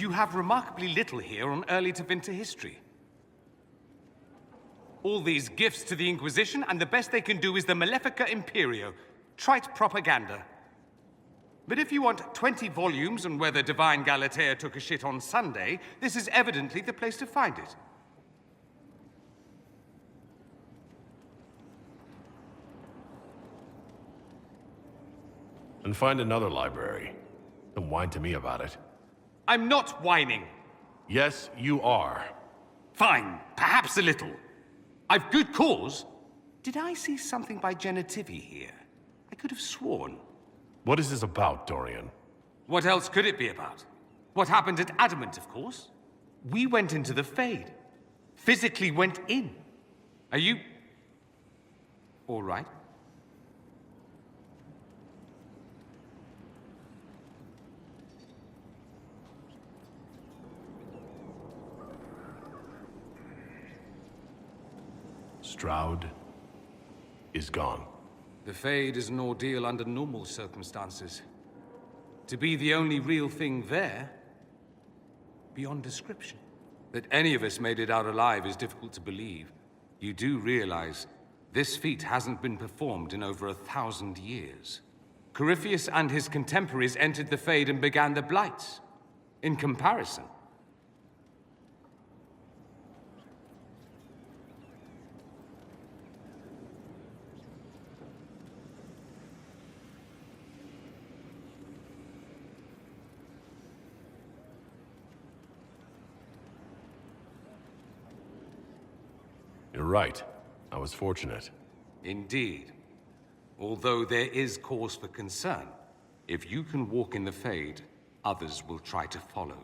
You have remarkably little here on early Tevinter history. All these gifts to the Inquisition, and the best they can do is the Malefica Imperio. Trite propaganda. But if you want 20 volumes on whether Divine Galatea took a shit on Sunday, this is evidently the place to find it. And find another library. Don't whine to me about it. I'm not whining. Yes, you are. Fine, perhaps a little. I've good cause. Did I see something by Genitivi here? I could have sworn. What is this about, Dorian? What else could it be about? What happened at Adamant, of course. We went into the Fade. Physically went in. Are you... all right? Stroud is gone. The Fade is an ordeal under normal circumstances. To be the only real thing there, beyond description. That any of us made it out alive is difficult to believe. You do realize this feat hasn't been performed in over 1,000 years. Corypheus and his contemporaries entered the Fade and began the Blights. In comparison, You're right. I was fortunate. indeed. Although there is cause for concern. If you can walk in the Fade, others will try to follow.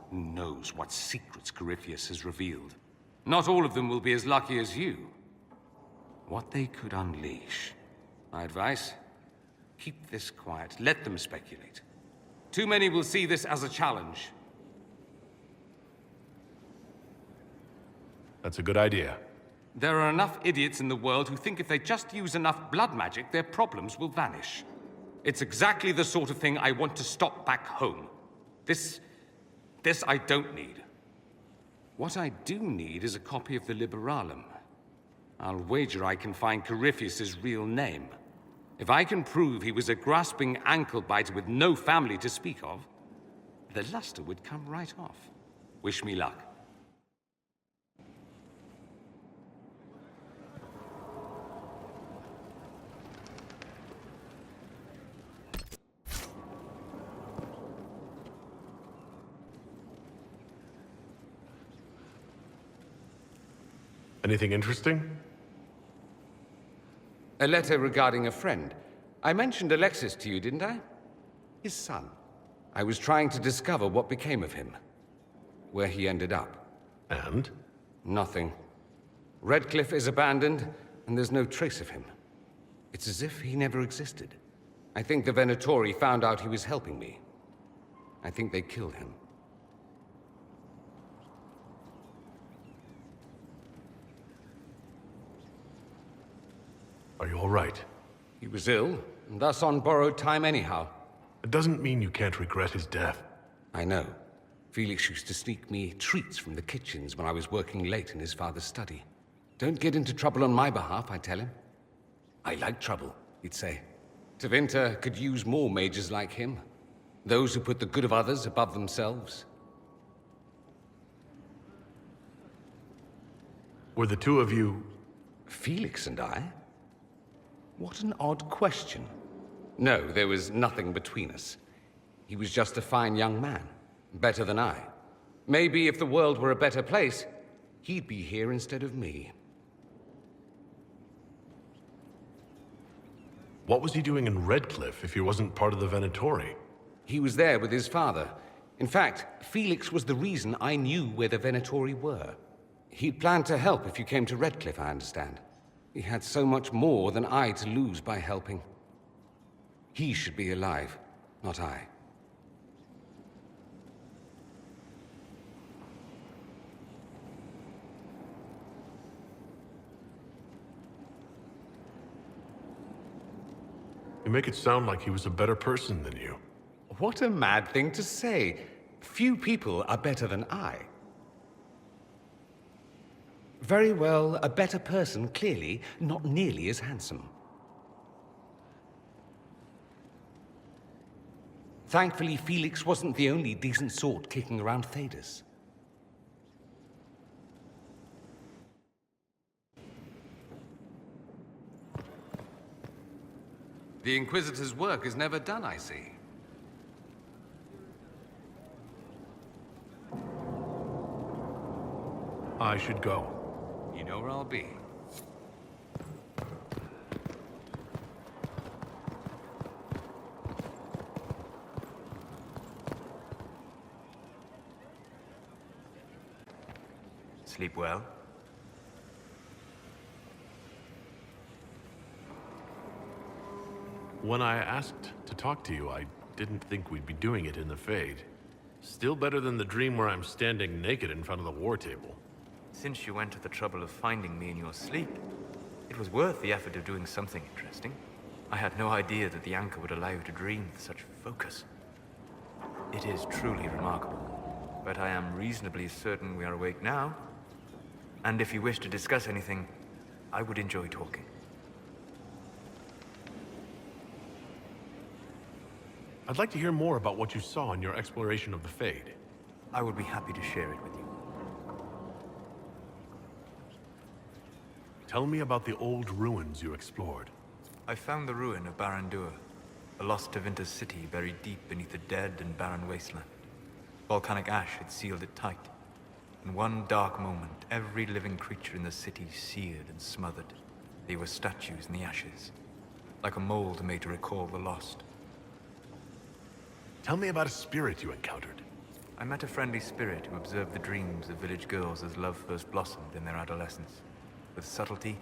Who knows what secrets Corypheus has revealed? Not all of them will be as lucky as you. What they could unleash. My advice? Keep this quiet. Let them speculate. Too many will see this as a challenge. That's a good idea. There are enough idiots in the world who think if they just use enough blood magic, their problems will vanish. It's exactly the sort of thing I want to stop back home. This I don't need. What I do need is a copy of the Liberalum. I'll wager I can find Corypheus's real name. If I can prove he was a grasping ankle-biter with no family to speak of, the luster would come right off. Wish me luck. Anything interesting? A letter regarding a friend. I mentioned Alexis to you, didn't I? His son. I was trying to discover what became of him. Where he ended up. And? Nothing. Redcliffe is abandoned, and there's no trace of him. It's as if he never existed. I think the Venatori found out he was helping me. I think they killed him. Are you all right? He was ill, and thus on borrowed time anyhow. It doesn't mean you can't regret his death. I know. Felix used to sneak me treats from the kitchens when I was working late in his father's study. Don't get into trouble on my behalf, I tell him. I like trouble, he'd say. Tevinter could use more mages like him. Those who put the good of others above themselves. Were the two of you... Felix and I? What an odd question. No, there was nothing between us. He was just a fine young man. Better than I. Maybe if the world were a better place, he'd be here instead of me. What was he doing in Redcliffe if he wasn't part of the Venatori? He was there with his father. In fact, Felix was the reason I knew where the Venatori were. He'd planned to help if you came to Redcliffe, I understand. He had so much more than I to lose by helping. He should be alive, not I. You make it sound like he was a better person than you. What a mad thing to say. Few people are better than I. Very well, a better person, clearly, not nearly as handsome. Thankfully, Felix wasn't the only decent sort kicking around Thedas. The Inquisitor's work is never done, I see. I should go. You know where I'll be. Sleep well? When I asked to talk to you, I didn't think we'd be doing it in the Fade. Still better than the dream where I'm standing naked in front of the war table. Since you went to the trouble of finding me in your sleep, it was worth the effort of doing something interesting. I had no idea that the anchor would allow you to dream with such focus. It is truly remarkable, but I am reasonably certain we are awake now. And if you wish to discuss anything, I would enjoy talking. I'd like to hear more about what you saw in your exploration of the Fade. I would be happy to share it with you. Tell me about the old ruins you explored. I found the ruin of Barandur, a lost Tevinter city buried deep beneath a dead and barren wasteland. Volcanic ash had sealed it tight. In one dark moment, every living creature in the city seared and smothered. They were statues in the ashes, like a mold made to recall the lost. Tell me about a spirit you encountered. I met a friendly spirit who observed the dreams of village girls as love first blossomed in their adolescence. With subtlety,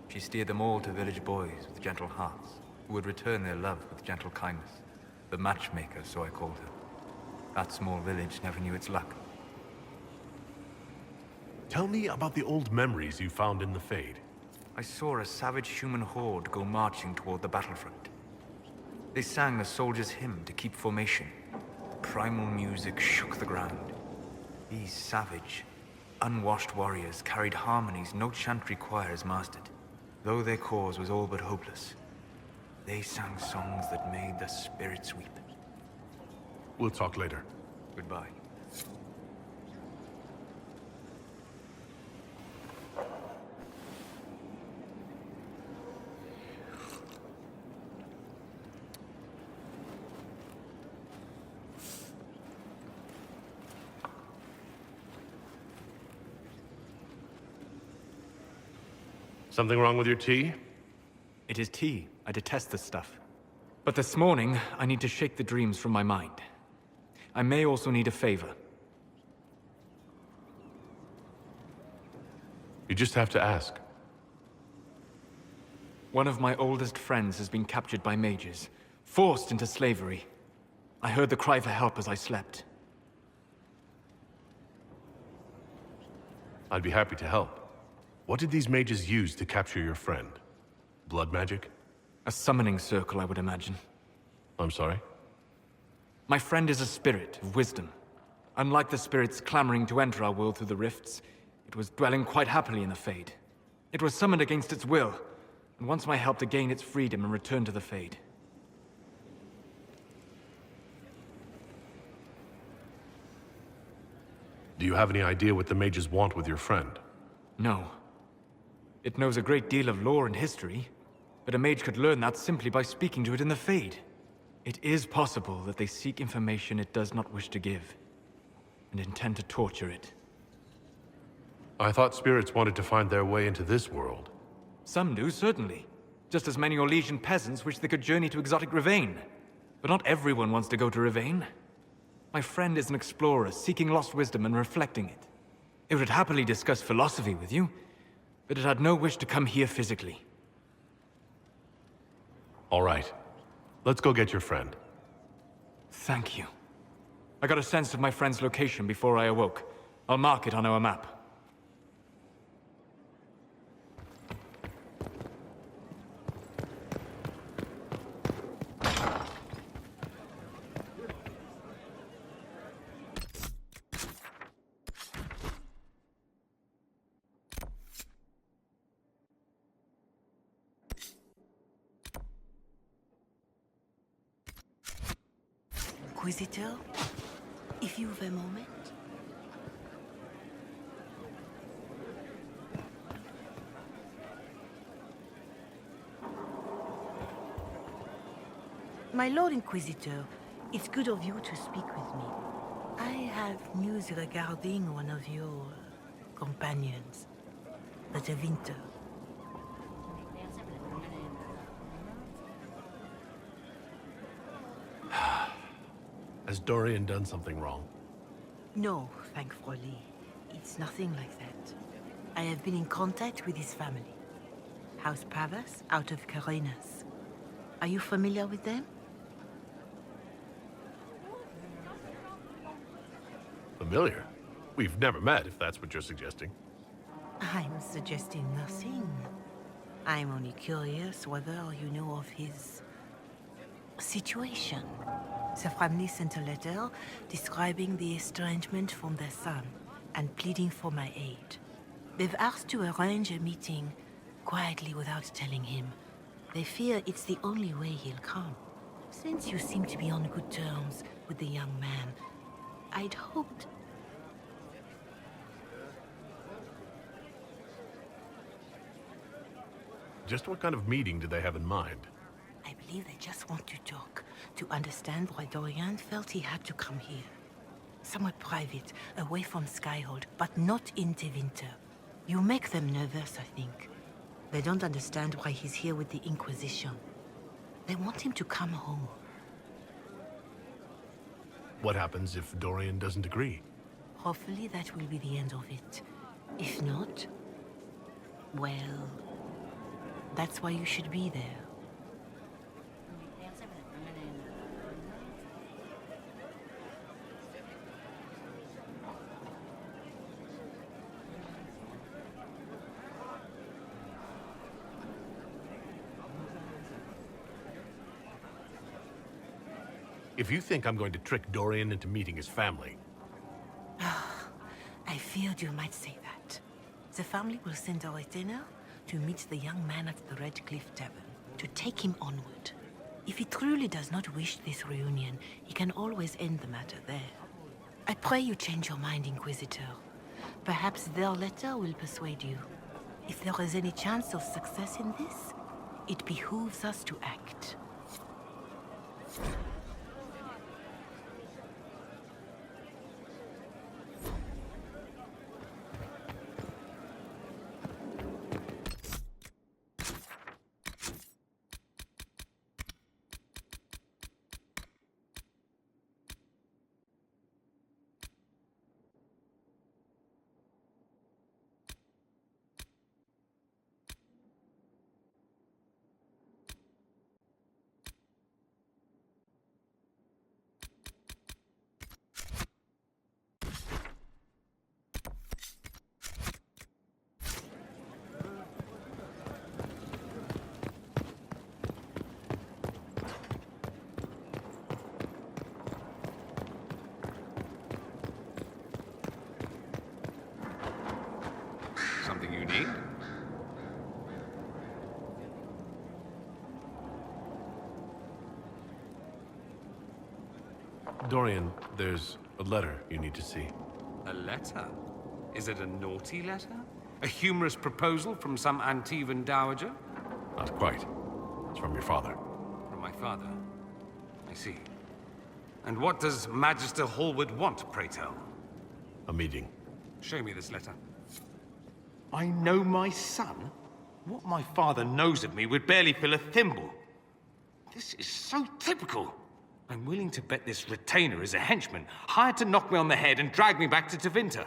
she steered them all to village boys with gentle hearts, who would return their love with gentle kindness. The matchmaker, so I called her. That small village never knew its luck. Tell me about the old memories you found in the Fade. I saw a savage human horde go marching toward the battlefront. They sang a soldier's hymn to keep formation. The primal music shook the ground. These savage, unwashed warriors carried harmonies no chantry choirs mastered. Though their cause was all but hopeless, they sang songs that made the spirits weep. We'll talk later. Goodbye. Something wrong with your tea? It is tea. I detest this stuff. But this morning, I need to shake the dreams from my mind. I may also need a favor. You just have to ask. One of my oldest friends has been captured by mages, forced into slavery. I heard the cry for help as I slept. I'd be happy to help. What did these mages use to capture your friend? Blood magic? A summoning circle, I would imagine. I'm sorry? My friend is a spirit of wisdom. Unlike the spirits clamoring to enter our world through the rifts, it was dwelling quite happily in the Fade. It was summoned against its will, and wants my help to gain its freedom and return to the Fade. Do you have any idea what the mages want with your friend? No. It knows a great deal of lore and history, but a mage could learn that simply by speaking to it in the Fade. It is possible that they seek information it does not wish to give, and intend to torture it. I thought spirits wanted to find their way into this world. Some do, certainly. Just as many Orlesian peasants wish they could journey to exotic Rivain. But not everyone wants to go to Rivain. My friend is an explorer, seeking lost wisdom and reflecting it. It would happily discuss philosophy with you, but it had no wish to come here physically. All right. Let's go get your friend. Thank you. I got a sense of my friend's location before I awoke. I'll mark it on our map. Inquisitor, if you've a moment. My Lord Inquisitor, it's good of you to speak with me. I have news regarding one of your companions, the Winter. Has Dorian done something wrong? No, thankfully. It's nothing like that. I have been in contact with his family. House Pavas, out of Carenas. Are you familiar with them? Familiar? We've never met, if that's what you're suggesting. I'm suggesting nothing. I'm only curious whether you know of his situation. The family sent a letter describing the estrangement from their son and pleading for my aid. They've asked to arrange a meeting quietly without telling him. They fear it's the only way he'll come. Since you seem to be on good terms with the young man, I'd hoped... Just what kind of meeting do they have in mind? I believe they just want to talk, to understand why Dorian felt he had to come here. Somewhere private, away from Skyhold, but not in Winter. You make them nervous, I think. They don't understand why he's here with the Inquisition. They want him to come home. What happens if Dorian doesn't agree? Hopefully that will be the end of it. If not, well, that's why you should be there. If you think I'm going to trick Dorian into meeting his family... I feared you might say that. The family will send a retainer to meet the young man at the Red Cliff Tavern, to take him onward. If he truly does not wish this reunion, he can always end the matter there. I pray you change your mind, Inquisitor. Perhaps their letter will persuade you. If there is any chance of success in this, it behooves us to act. Something you need? Dorian, there's a letter you need to see. A letter? Is it a naughty letter? A humorous proposal from some Antivan dowager? Not quite. It's from your father. From my father? I see. And what does Magister Hallward want, pray tell? A meeting. Show me this letter. I know my son? What my father knows of me would barely fill a thimble. This is so typical. I'm willing to bet this retainer is a henchman, hired to knock me on the head and drag me back to Tevinter.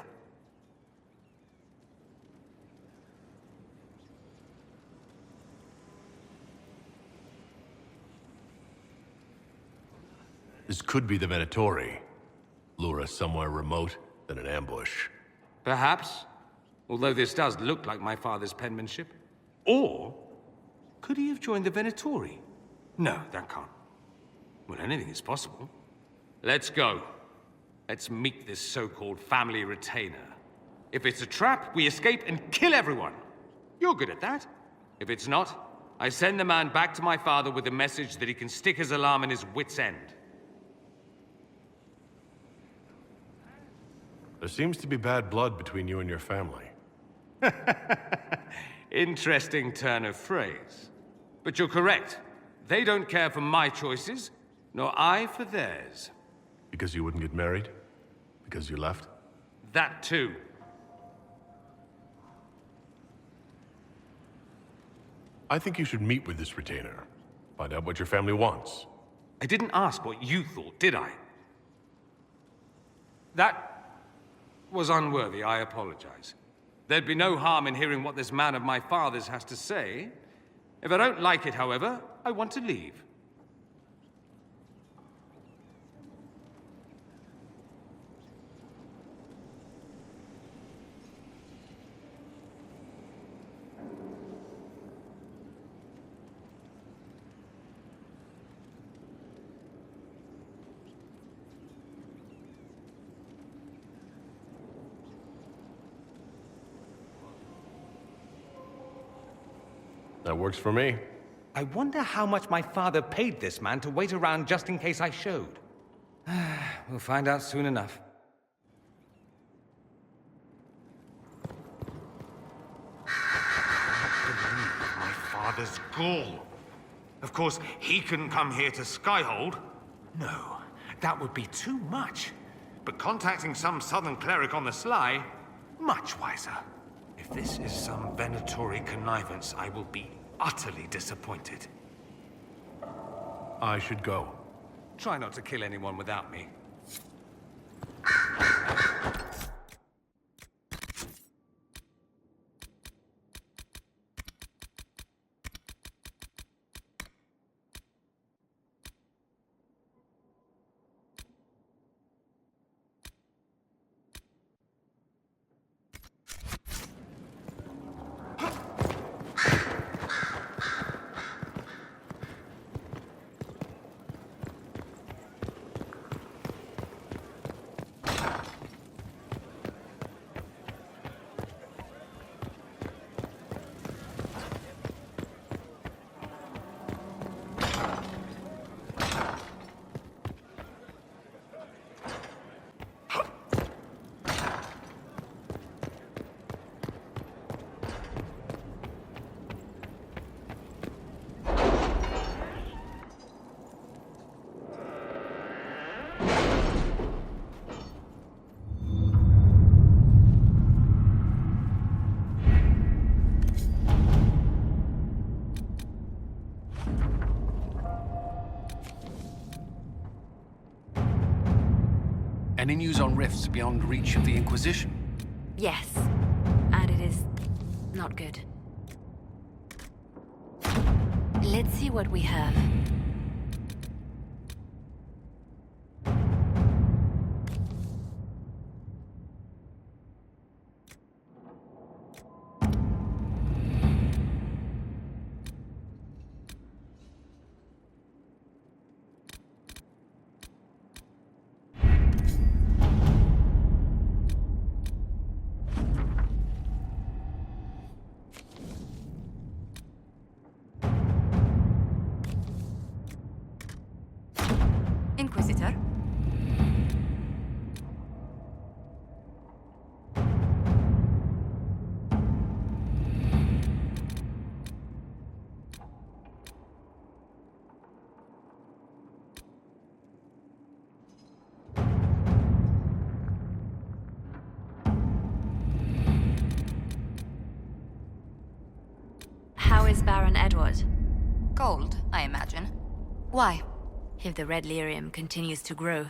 This could be the Venatori. Lure us somewhere remote, then an ambush. Perhaps. Although this does look like my father's penmanship. Or could he have joined the Venatori? No, that can't. Well, anything is possible. Let's go. Let's meet this so-called family retainer. If it's a trap, we escape and kill everyone. You're good at that. If it's not, I send the man back to my father with a message that he can stick his alarm in his wit's end. There seems to be bad blood between you and your family. Interesting turn of phrase. But you're correct. They don't care for my choices, nor I for theirs. Because you wouldn't get married? Because you left? That too. I think you should meet with this retainer. Find out what your family wants. I didn't ask what you thought, did I? That was unworthy, I apologize. There'd be no harm in hearing what this man of my father's has to say. If I don't like it, however, I want to leave. That works for me. I wonder how much my father paid this man to wait around just in case I showed. We'll find out soon enough. My father's gall. Of course, he couldn't come here to Skyhold. No, that would be too much. But contacting some southern cleric on the sly, much wiser. If this is some Venatori connivance, I will be utterly disappointed. I should go. Try not to kill anyone without me. Any news on rifts beyond reach of the Inquisition? Yes, and it is not good. Let's see what we have. Inquisitor? How is Baron Edward? Cold, I imagine. Why? If the red lyrium continues to grow,